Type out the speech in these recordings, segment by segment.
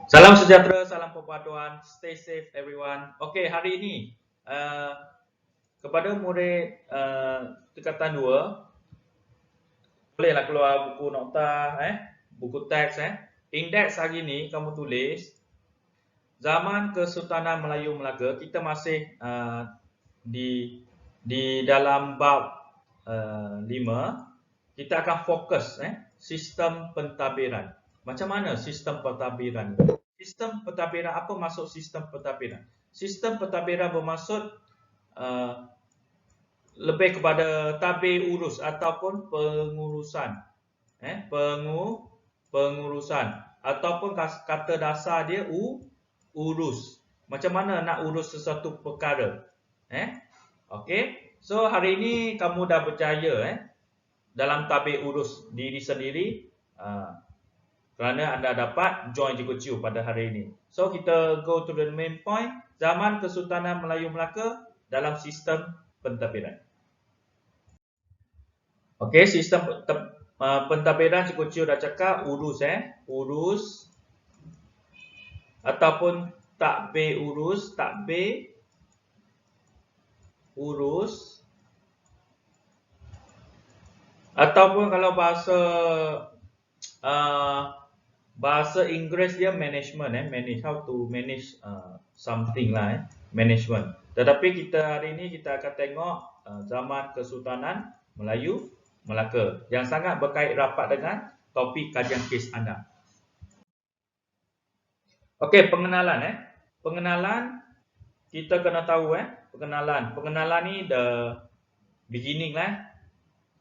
Salam sejahtera, salam perpaduan. Stay safe everyone. Okey, hari ini kepada murid tingkatan 2, bolehlah keluar buku nota buku teks Indeks hari ini kamu tulis zaman Kesultanan Melayu Melaka. Kita masih di dalam bab 5. Kita akan fokus sistem pentadbiran. Macam mana sistem pentadbiran? Sistem pentadbiran, apa maksud sistem pentadbiran? Sistem pentadbiran bermaksud lebih kepada tadbir urus ataupun pengurusan. Pengurusan ataupun kata dasar dia urus. Macam mana nak urus sesuatu perkara? Okey. So hari ini kamu dah berjaya dalam tadbir urus diri sendiri. Kerana anda dapat join Cikgu Ciu pada hari ini. So kita go to the main point. Zaman Kesultanan Melayu Melaka dalam sistem pentadbiran. Okey, sistem pentadbiran Cikgu Ciu dah cakap urus urus ataupun tadbir urus, ataupun kalau bahasa Inggeris dia management manage, how to manage something lah management. Tetapi kita hari ini kita akan tengok zaman Kesultanan Melayu Melaka yang sangat berkait rapat dengan topik kajian kes anda. Okey, pengenalan Pengenalan kita kena tahu pengenalan ni the beginning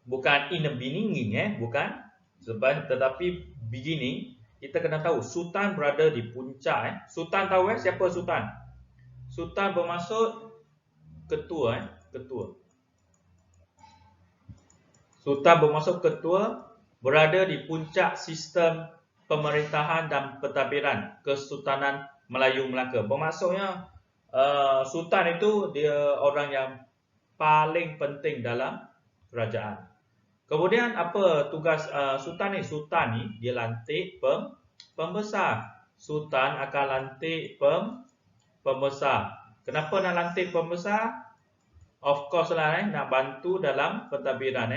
bukan in the beginning bukan, sebab tetapi beginning. Kita kena tahu Sultan berada di puncak Sultan tahu siapa Sultan? Sultan bermaksud ketua ketua. Sultan bermaksud ketua, berada di puncak sistem pemerintahan dan pentadbiran Kesultanan Melayu Melaka. Bermaksudnya Sultan itu dia orang yang paling penting dalam kerajaan. Kemudian apa tugas Sultan ni? Sultan ni dia lantik pembesar. Sultan akan lantik pembesar. Kenapa nak lantik pembesar? Of course lah nak bantu dalam pentadbiran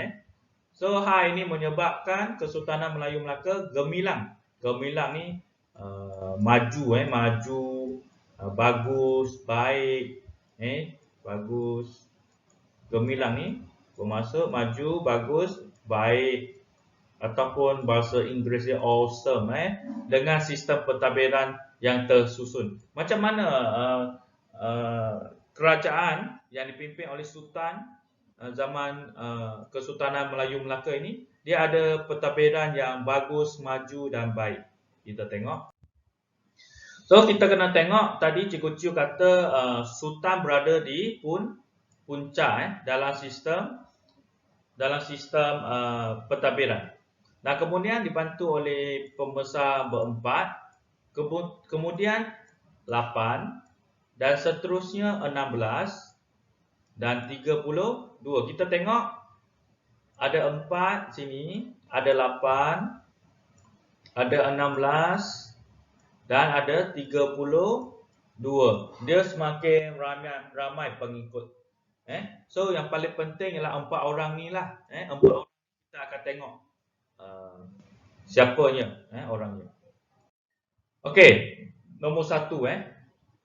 So hal ini menyebabkan Kesultanan Melayu Melaka gemilang. Gemilang ni maju bagus, baik bagus. Gemilang ni bermaksud maju, bagus, baik, ataupun bahasa Inggeris dia awesome dengan sistem pentadbiran yang tersusun. Macam mana kerajaan yang dipimpin oleh Sultan zaman Kesultanan Melayu Melaka ini, dia ada pentadbiran yang bagus, maju dan baik. Kita tengok. So kita kena tengok tadi Cikgu Ciu kata Sultan berada di puncak dalam sistem pentadbiran. Dan kemudian dibantu oleh pembesar berempat, kemudian 8 dan seterusnya 16 dan 32. Kita tengok ada 4 sini, ada 8, ada 16 dan ada 32. Dia semakin ramai pengikut. So yang paling penting ialah 4 orang ni lah. 4 orang kita akan tengok siapanya orangnya. Okey, nombor 1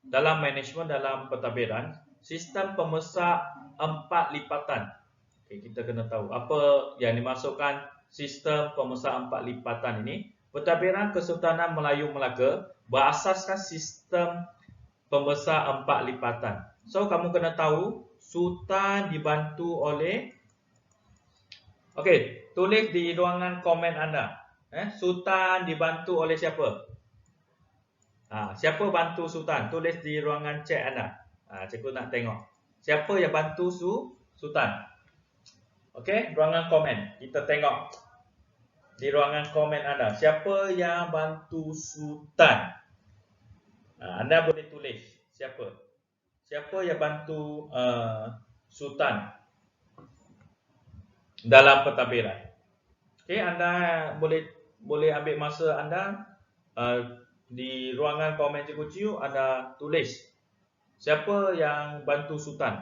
dalam management dalam pentadbiran, sistem pembesar 4 lipatan. Okay, kita kena tahu apa yang dimasukkan sistem pembesar 4 lipatan ini. Pentadbiran Kesultanan Melayu Melaka berasaskan sistem pembesar 4 lipatan. So kamu kena tahu Sultan dibantu oleh Okey, tulis di ruangan komen anda. Sultan dibantu oleh siapa? Siapa bantu Sultan? Tulis di ruangan chat anda. Cikgu nak tengok. Siapa yang bantu Sultan? Okey, ruangan komen. Kita tengok di ruangan komen anda. Siapa yang bantu Sultan? Anda boleh tulis siapa? Siapa yang bantu Sultan dalam pentadbiran? Okey, anda boleh ambil masa anda di ruangan komen Cikgu Ciu anda tulis siapa yang bantu Sultan.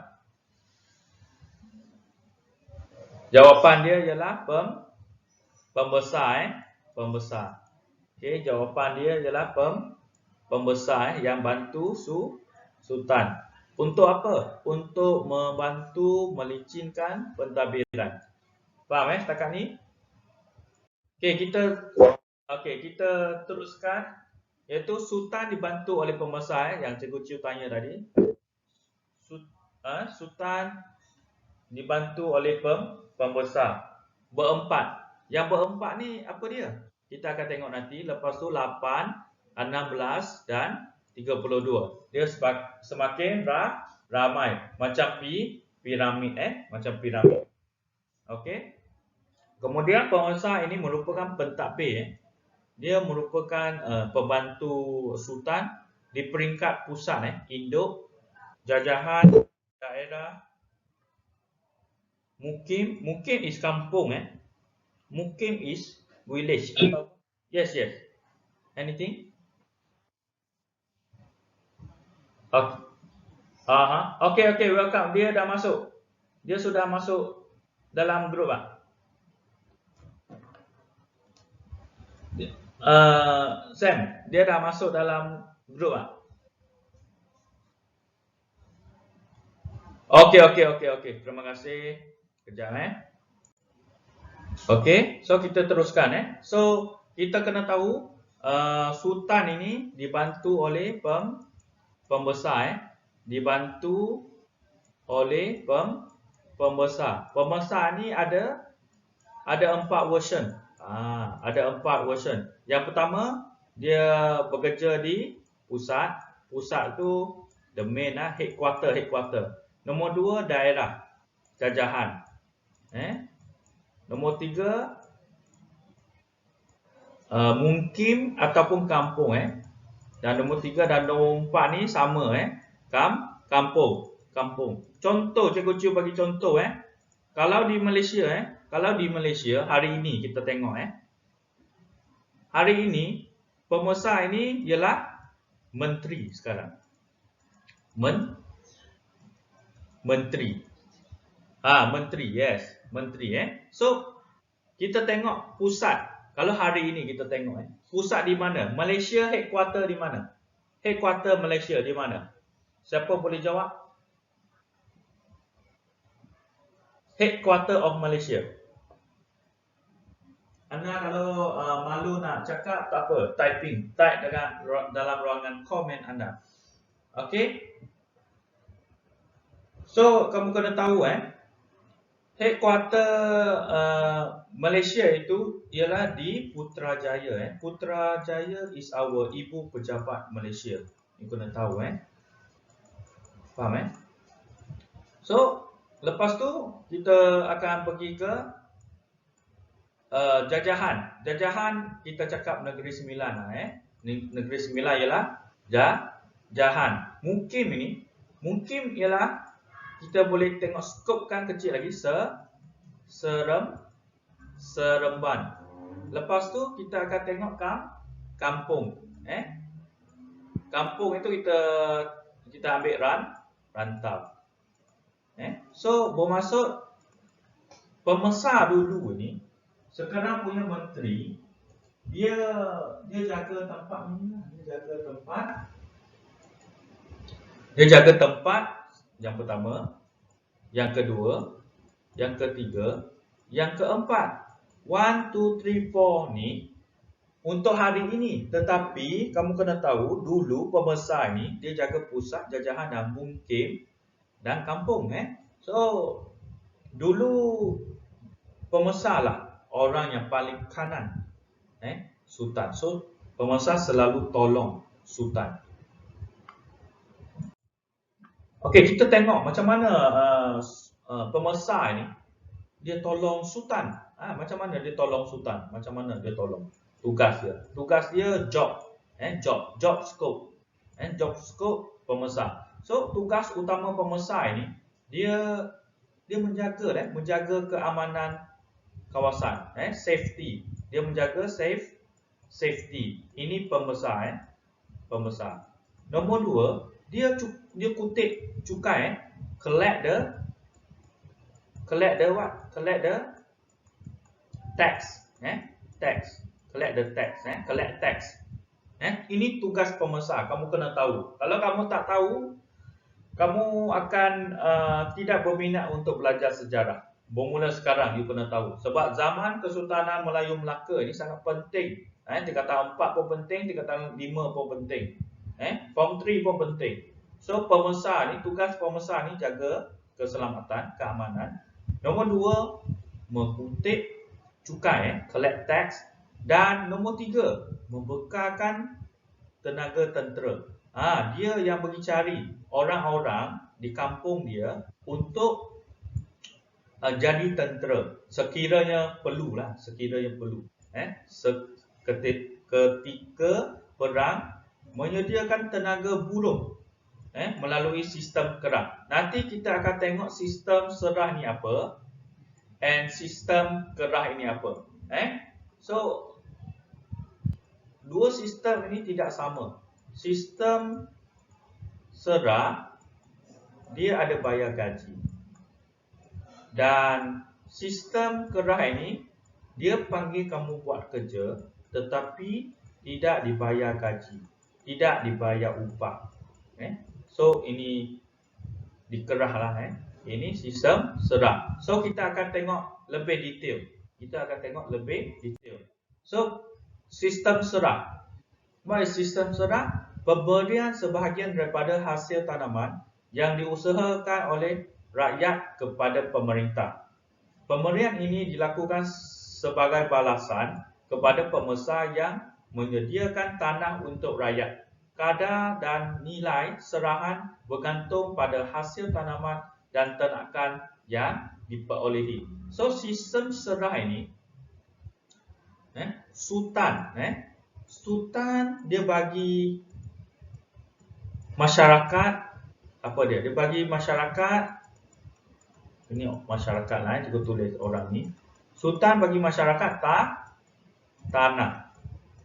Jawapan dia ialah pembesar. Pembesar. Okey, jawapan dia ialah pembesar yang bantu Sultan. Untuk apa? Untuk membantu melicinkan pentadbiran. Faham setakat ni? Okey, kita teruskan, iaitu Sultan dibantu oleh pembesar yang Cikgu Ciu tanya tadi. Sultan dibantu oleh pembesar berempat. Yang berempat ni apa dia? Kita akan tengok nanti. Lepas tu 8, 16 dan 32. Dia semakin ramai. Macam piramid macam piramid. Okey. Kemudian pembesar ini merupakan pentadbir. Dia merupakan pembantu Sultan di peringkat pusat induk, jajahan, daerah, mukim is kampung mukim is village. Yes. Anything? Okay, welcome. Dia dah masuk. Dia sudah masuk dalam grup Sam, dia dah masuk dalam grup Okey. Terima kasih. Kejap Okey, so kita teruskan So, kita kena tahu Sultan ini dibantu oleh pembesar dibantu oleh pembesar. Pembesar ni ada 4 version. Ada 4 version. Yang pertama, dia bekerja di pusat. Pusat tu the main headquarter. Nombor 2, daerah, jajahan. Nombor 3, mukim ataupun kampung Dan nombor 3 dan nombor 4 ni sama kampung. Contoh, Cikgu Ciu bagi contoh Kalau di Malaysia hari ini kita tengok hari ini pembesar ini ialah menteri sekarang. Menteri. Menteri So, kita tengok pusat. Kalau hari ini kita tengok pusat di mana? Malaysia headquarter di mana? Headquarter Malaysia di mana? Siapa boleh jawab? Headquarter of Malaysia. Anda kalau malu nak cakap, tak apa, type dalam ruangan komen anda. Okey? So, kamu kena tahu headquarter Malaysia itu ialah di Putrajaya. Putrajaya is our ibu pejabat Malaysia. Ini kena tahu Faham So, lepas tu kita akan pergi ke jajahan. Jajahan kita cakap Negeri Sembilan Negeri Sembilan ialah jajahan. Mukim ialah kita boleh tengok skopkan kecil lagi Seremban. Lepas tu kita akan tengok kampung. Kampung itu kita ambil rantau. So bermaksud pembesar dulu ni sekarang punya menteri dia jaga tempat ni, dia jaga tempat yang pertama, yang kedua, yang ketiga, yang keempat. 1, 2, 3, 4 ni untuk hari ini. Tetapi kamu kena tahu dulu pembesar ni dia jaga pusat, jajahan dan mukim dan kampung So dulu pembesar lah orang yang paling kanan Sultan. So pembesar selalu tolong Sultan. Okey, kita tengok macam mana pembesar ni dia tolong Sultan. Macam mana dia tolong Sultan? Macam mana dia tolong? Tugas dia job scope. Job scope pembesar. So tugas utama pembesar ni dia menjaga keamanan kawasan, safety. Dia menjaga safety. Ini pembesar pembesar. Nombor 2, dia kutip cukai, collect the what? Collect the tax, tax. Collect the tax, collect tax. Ini tugas pembesar, kamu kena tahu. Kalau kamu tak tahu, kamu akan tidak berminat untuk belajar sejarah. Bermula sekarang you kena tahu. Sebab zaman Kesultanan Melayu Melaka ini sangat penting. Tingkatan 4 pun penting, tingkatan 5 pun penting. Form 3 pun penting. So pembesar ni, tugas pembesar ni jaga keselamatan, keamanan. Nombor 2, mengutip cukai, collect tax. Dan nombor 3, membekalkan tenaga tentera. Dia yang pergi cari orang-orang di kampung dia untuk jadi tentera sekiranya perlu. Ketika perang, menyediakan tenaga buruh melalui sistem kerah. Nanti kita akan tengok sistem serah ni apa and sistem kerah ini apa. So dua sistem ini tidak sama. Sistem serah dia ada bayar gaji. Dan sistem kerah ini dia panggil kamu buat kerja tetapi tidak dibayar gaji, tidak dibayar upah. So ini dikerahlah. Ini sistem serah. So kita akan tengok lebih detail. So sistem serah. Apa sistem serah? Pemberian sebahagian daripada hasil tanaman yang diusahakan oleh rakyat kepada pemerintah. Pemberian ini dilakukan sebagai balasan kepada pembesar yang menyediakan tanah untuk rakyat. Kadar dan nilai serahan bergantung pada hasil tanaman dan ternakan yang diperolehi. So sistem serah ini, Sultan dia bagi masyarakat apa dia? Dia bagi masyarakat, ini masyarakat lah, juga tulis orang ni. Sultan bagi masyarakat tanah.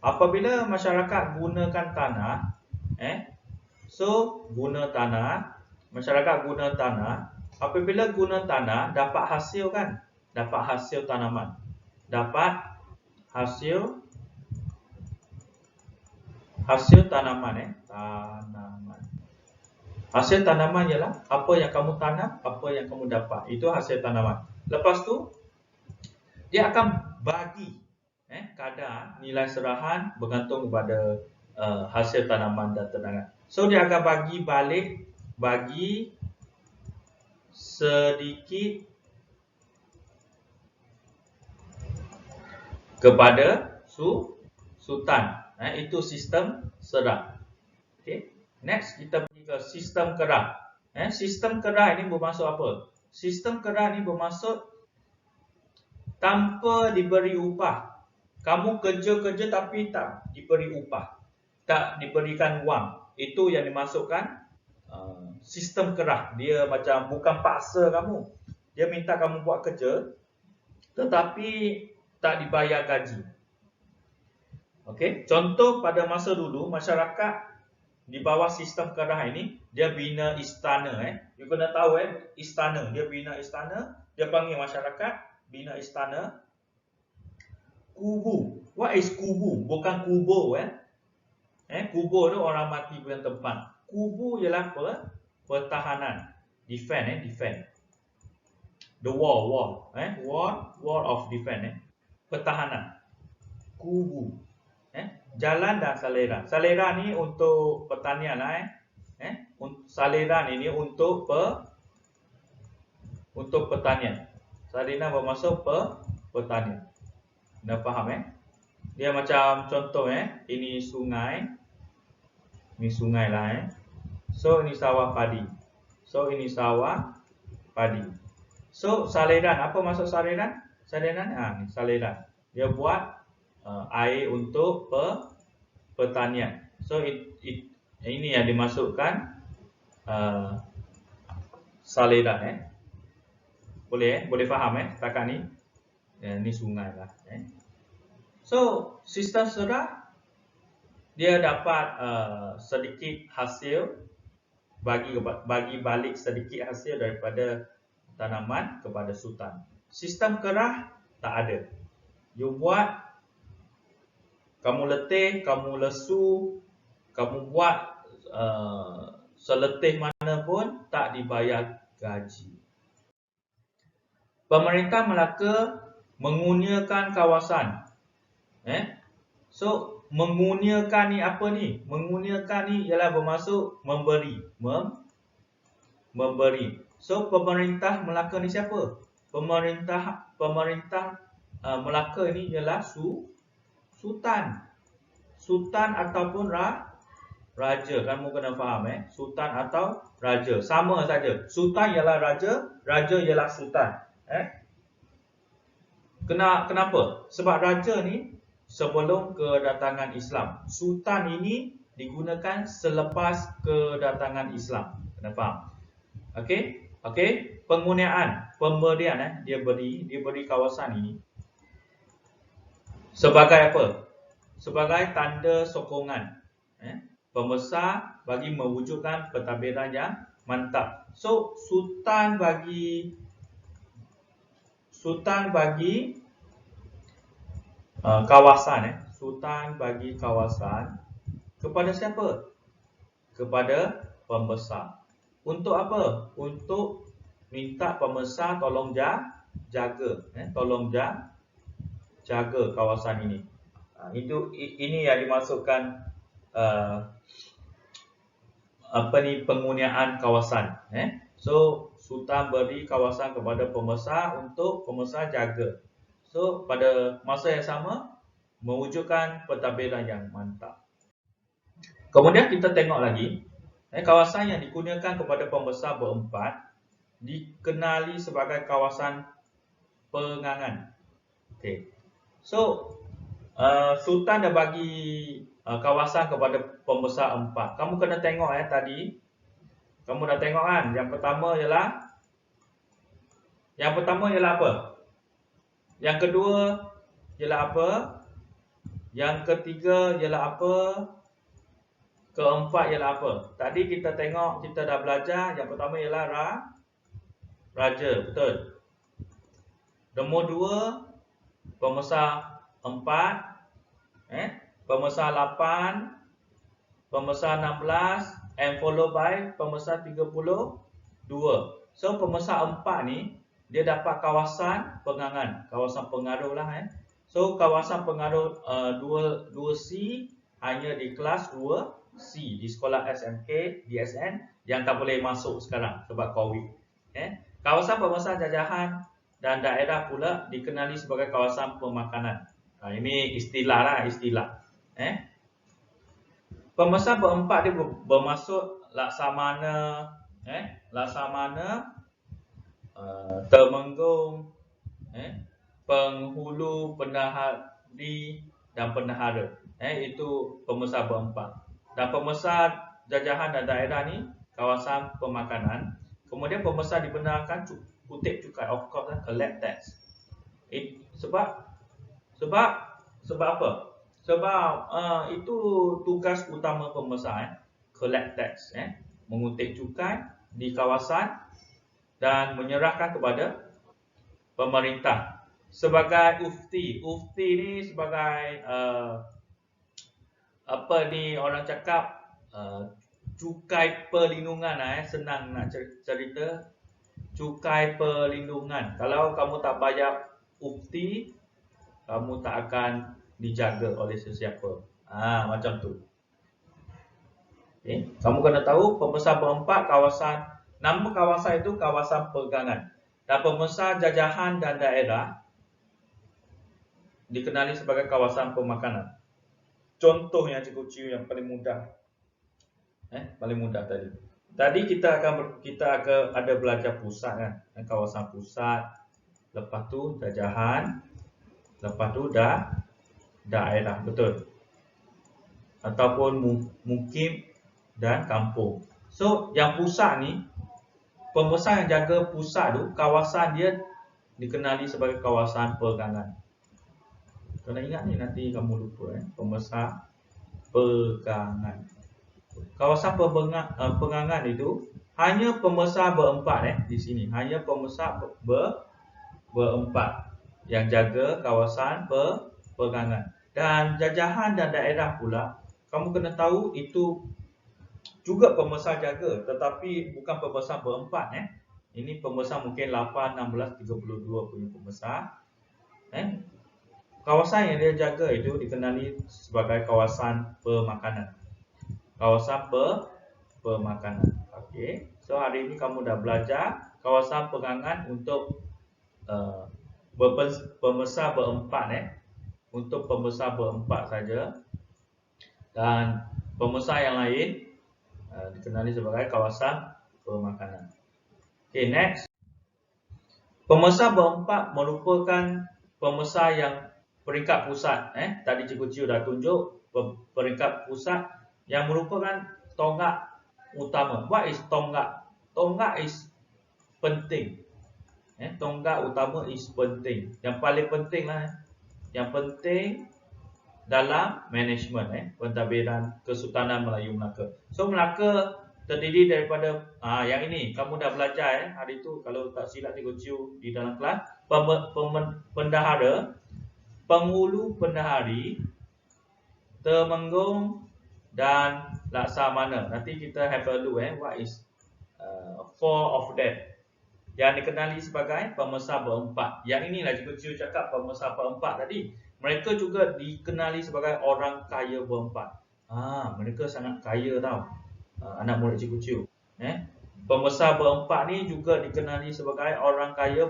Apabila masyarakat gunakan tanah, so guna tanah, masyarakat guna tanah. Apabila guna tanah, dapat hasil kan? Dapat hasil tanaman. Hasil tanaman. Hasil tanaman ialah apa yang kamu tanam, apa yang kamu dapat. Itu hasil tanaman. Lepas tu dia akan bagi kadar nilai serahan bergantung kepada hasil tanaman dan tenaga. So dia akan bagi sedikit kepada sultan. Itu sistem serah. Okay. Next kita pergi ke sistem kerah. Sistem kerah ini bermaksud apa? Sistem kerah ini bermaksud tanpa diberi upah. Kamu kerja-kerja tapi tak diberi upah, tak diberikan wang. Itu yang dimasukkan sistem kerah. Dia macam bukan paksa kamu. Dia minta kamu buat kerja tetapi tak dibayar gaji. Okey, contoh pada masa dulu masyarakat di bawah sistem kerah ini dia bina istana. You kena tahu istana. Dia bina istana, dia panggil masyarakat bina istana. Kubu. What is kubu? Bukan kubur. Kubur tu orang mati punya tempat. Kubu ialah apa? Pertahanan. Defend. The wall. Wall of defense. Pertahanan. Kubu. Jalan dan salera. Salera ni untuk pertanian lah. Salera ni untuk pertanian. Salera bermaksud pertanian. Dah faham Dia macam contoh ini sungai. Ini sungai lah So ini sawah padi. So saliran, apa maksud saliran? Saliran ni saliran. Dia buat air untuk pertanian. So ini yang dimasukkan saliran Boleh faham setakat ni? Ni sungai lah So sistem serah dia dapat sedikit hasil, bagi balik sedikit hasil daripada tanaman kepada sultan. Sistem kerah tak ada. You buat, kamu letih, kamu lesu, kamu buat seletih mana pun tak dibayar gaji. Pemerintah Melaka mengurniakan kawasan. So mengurniakan ni apa ni? Mengurniakan ni ialah bermaksud memberi, memberi. So pemerintah Melaka ni siapa? Pemerintah Melaka ini ialah sultan. Sultan ataupun raja. Kamu kena faham Sultan atau raja. Sama saja. Sultan ialah raja, raja ialah sultan. Kenapa? Sebab raja ni sebelum kedatangan Islam. Sultan ini digunakan selepas kedatangan Islam. Kena faham? Okey? Penggunaan, pemberian dia beri kawasan ini sebagai apa? Sebagai tanda sokongan. Pembesar bagi mewujudkan pentadbiran yang mantap. So sultan bagi kawasan Sultan bagi kawasan kepada siapa? Kepada pembesar. Untuk apa? Untuk minta pembesar tolong jaga, tolong jaga kawasan ini. Ini yang dimaksudkan penggunaan kawasan. So sultan beri kawasan kepada pembesar untuk pembesar jaga. So pada masa yang sama mewujudkan pentadbiran yang mantap. Kemudian kita tengok lagi kawasan yang dikurniakan kepada pembesar berempat dikenali sebagai kawasan pengangan. Okey. So sultan dah bagi kawasan kepada pembesar empat. Kamu kena tengok tadi. Kamu dah tengok kan? Yang pertama ialah apa? Yang kedua ialah apa? Yang ketiga ialah apa? Keempat ialah apa? Tadi kita tengok, kita dah belajar. Yang pertama ialah raja, betul. Nombor 2 pembesar 4, pembesar 8, pembesar 16 and followed by pembesar 32. So pembesar 4 ni dia dapat kawasan pengangan, kawasan pengaruh lah So kawasan pengaruh 2C hanya di kelas 2C di sekolah SMK, DSN yang tak boleh masuk sekarang sebab Covid. Kawasan pembesar jajahan dan daerah pula dikenali sebagai kawasan pemakanan. Ini istilah. Pembesar berempat dia bermaksud Laksamana, Temenggung, Penghulu, Pendahari dan Pendahara. Itu pembesar berempat. Dan pembesar jajahan dan daerah ni kawasan pemakanan. Kemudian pembesar dibenarkan kutip cukai, of course collect tax. Sebab apa? Sebab itu tugas utama pembesar, collect tax, mengutip cukai di kawasan dan menyerahkan kepada pemerintah sebagai ufti. Ufti ni sebagai orang cakap cukai perlindungan. Senang nak cerita, cukai perlindungan. Kalau kamu tak bayar ufti, kamu tak akan dijaga oleh sesiapa. Macam tu. Kamu kena tahu pembesar berempat kawasan, nama kawasan itu kawasan pegangan. Dan pembesar jajahan dan daerah dikenali sebagai kawasan pemakanan. Contoh yang cikgu yang paling mudah. Paling mudah tadi. Tadi kita akan ada belajar pusat kan. Kawasan pusat, lepas tu jajahan, lepas tu daerah, betul. Ataupun mukim dan kampung. So yang pusat ni, pembesar yang jaga pusat tu, kawasan dia dikenali sebagai kawasan pegangan. Kena ingat ni, nanti kamu lupa. Pembesar pegangan. Kawasan pegangan itu hanya pembesar berempat di sini. Hanya pembesar berempat yang jaga kawasan pegangan. Dan jajahan dan daerah pula, kamu kena tahu itu juga pembesar jaga, tetapi bukan pembesar berempat. Ini pembesar mungkin 8, 16, 32 punya pembesar. Kawasan yang dia jaga itu dikenali sebagai kawasan pemakanan. Kawasan pemakanan. Okey. So hari ini kamu dah belajar kawasan pegangan untuk pembesar berempat. Untuk pembesar berempat saja. Dan pembesar yang lain dikenali sebagai kawasan pemakanan. Okay, next. Pembesar berempat merupakan pembesar yang peringkat pusat. Tadi Cikgu Ciu dah tunjuk peringkat pusat yang merupakan tonggak utama. What is tonggak? Tonggak is penting. Tonggak utama is penting. Yang paling penting lah. Yang penting dalam management pentadbiran Kesultanan Melayu Melaka. So Melaka terdiri daripada yang ini kamu dah belajar hari itu kalau tak silap Cikgu Ciu di dalam kelas, pendahara, penghulu pendahari, temenggung dan laksamana. Nanti kita have a look what is four of them yang dikenali sebagai pembesar berempat. Yang inilah Cikgu Ciu cakap pembesar berempat tadi. Mereka juga dikenali sebagai orang kaya berempat. Mereka sangat kaya tau. Anak murid Cikgu Ciu. Pembesar berempat ni juga dikenali sebagai orang kaya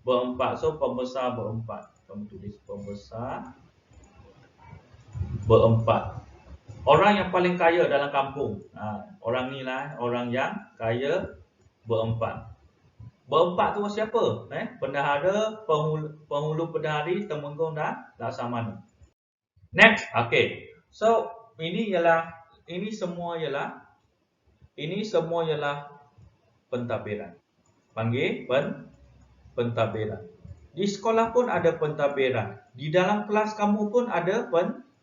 berempat. So pembesar berempat. Kamu tulis pembesar berempat. Orang yang paling kaya dalam kampung. Orang ni lah orang yang kaya berempat. Berempat tu siapa? Pendahara, penghulu pendahari, temenggung dan laksamana. Next, okay. So ini semua ialah pentadbiran. Panggil pentadbiran. Di sekolah pun ada pentadbiran. Di dalam kelas kamu pun ada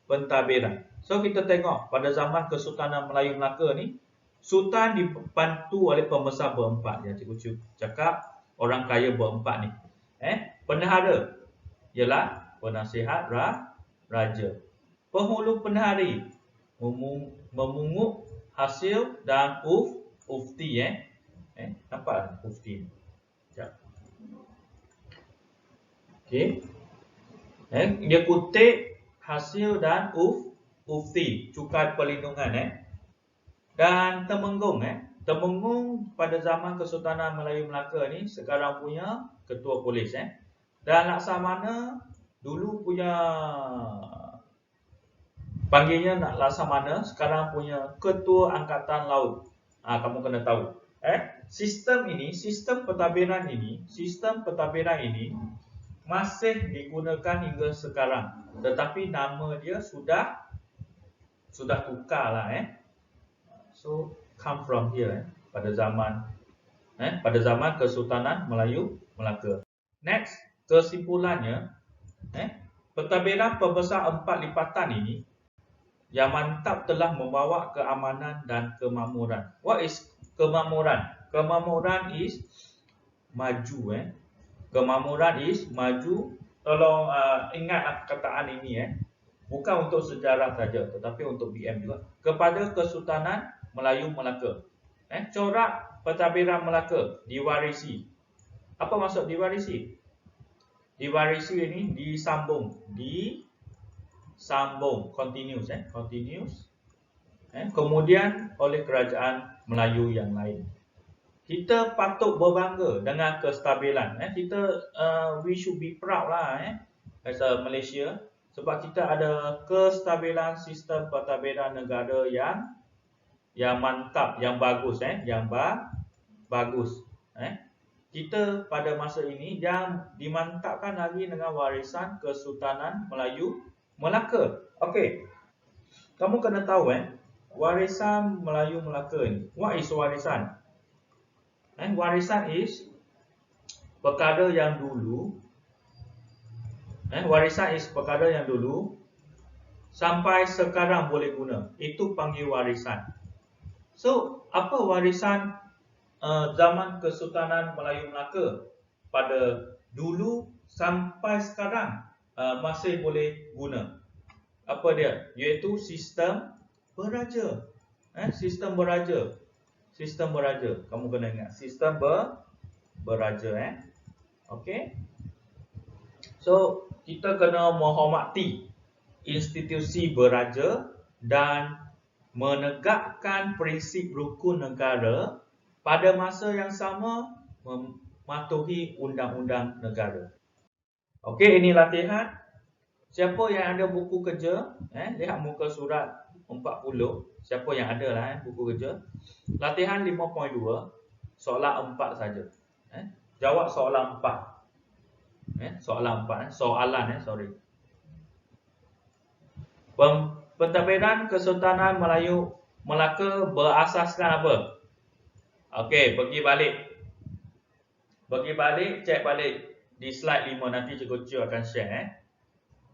pentadbiran. So kita tengok pada zaman Kesultanan Melayu Melaka ni, Sultan dibantu oleh pembesar berempat. Yang Cikgu Ciu cakap orang kaya berempat ni. Pendahara ialah penasihat raja. Penghulu pendahari memungut hasil dan ufti. Nampak ufti? Sekejap. Okey. Dia kutip hasil dan ufti, cukai perlindungan. Dan temenggung temenggung pada zaman Kesultanan Melayu Melaka ni sekarang punya ketua polis dan laksamana dulu punya panggilnya laksamana, sekarang punya ketua angkatan laut. Kamu kena tahu sistem pentadbiran ini masih digunakan hingga sekarang, tetapi nama dia sudah tukar lah So come from here pada zaman Kesultanan Melayu Melaka. Next, kesimpulannya pentadbiran pembesar empat lipatan ini yang mantap telah membawa keamanan dan kemakmuran. What is kemakmuran? Kemakmuran is maju Kemakmuran is maju. Tolong ingat perkataan ini bukan untuk sejarah saja tetapi untuk BM juga. Kepada Kesultanan Melayu Melaka. Corak pentadbiran Melaka diwarisi. Apa maksud diwarisi? Diwarisi ini disambung, continuous. Kemudian oleh kerajaan Melayu yang lain. Kita patut berbangga dengan kestabilan. We should be proud lah as a Malaysia, sebab kita ada kestabilan sistem pentadbiran negara yang mantap, yang bagus bagus. Kita pada masa ini yang dimantapkan lagi dengan warisan Kesultanan Melayu Melaka. Okey. Kamu kena tahu warisan Melayu Melaka ni. What is warisan? Warisan is perkara yang dulu sampai sekarang boleh guna. Itu panggil warisan. So, apa warisan zaman Kesultanan Melayu Melaka pada dulu sampai sekarang masih boleh guna? Apa dia? Iaitu sistem beraja. Sistem beraja. Sistem beraja. Kamu kena ingat sistem beraja. Okey. So, kita kena menghormati institusi beraja dan menegakkan prinsip rukun negara pada masa yang sama mematuhi undang-undang negara. Okey, ini latihan. Siapa yang ada buku kerja, lihat muka surat 40. Siapa yang ada lah buku kerja. Latihan 5.2, soalan 4 saja. Jawab soalan 4. Soalan 4, sorry. Pentadbiran Kesultanan Melayu Melaka berasaskan apa? Okey, pergi balik, cek balik di slide 5 nanti Cikgu Chiu akan share.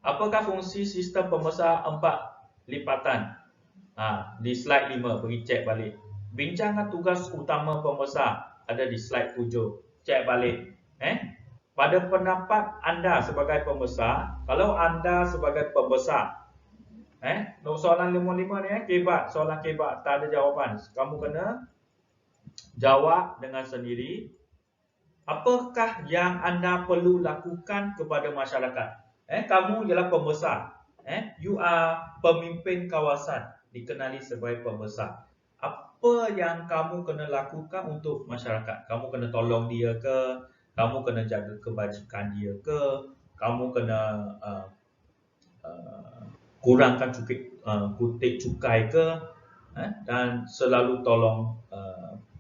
Apakah fungsi sistem pembesar 4 lipatan? Di slide 5 pergi cek balik. Bincangkan tugas utama pembesar ada di slide 7. Cek balik. Pada pendapat anda sebagai pembesar, kalau anda sebagai pembesar, soalan 55 ni kebat, soalan kebat, tak ada jawapan. Kamu kena jawab dengan sendiri. Apakah yang anda perlu lakukan kepada masyarakat? Kamu ialah pembesar. You are pemimpin kawasan, dikenali sebagai pembesar. Apa yang kamu kena lakukan untuk masyarakat? Kamu kena tolong dia ke? Kamu kena jaga kebajikan dia ke? Kamu kena kurangkan kutip cukai ke? Dan selalu tolong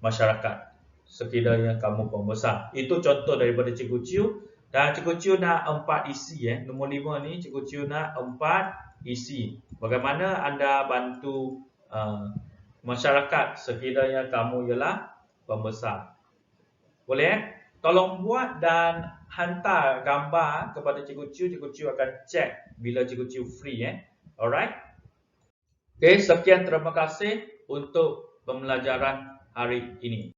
masyarakat sekiranya kamu pembesar. Itu contoh daripada Cikgu Chiu. Dan Cikgu Chiu nak 4 isi. Nombor 5 ni Cikgu Chiu nak 4 isi. Bagaimana anda bantu masyarakat sekiranya kamu ialah pembesar. Boleh? Tolong buat dan hantar gambar kepada Cikgu Chiu. Cikgu Chiu akan check bila Cikgu Chiu free. Alright? Okay, sekian, terima kasih untuk pembelajaran hari ini.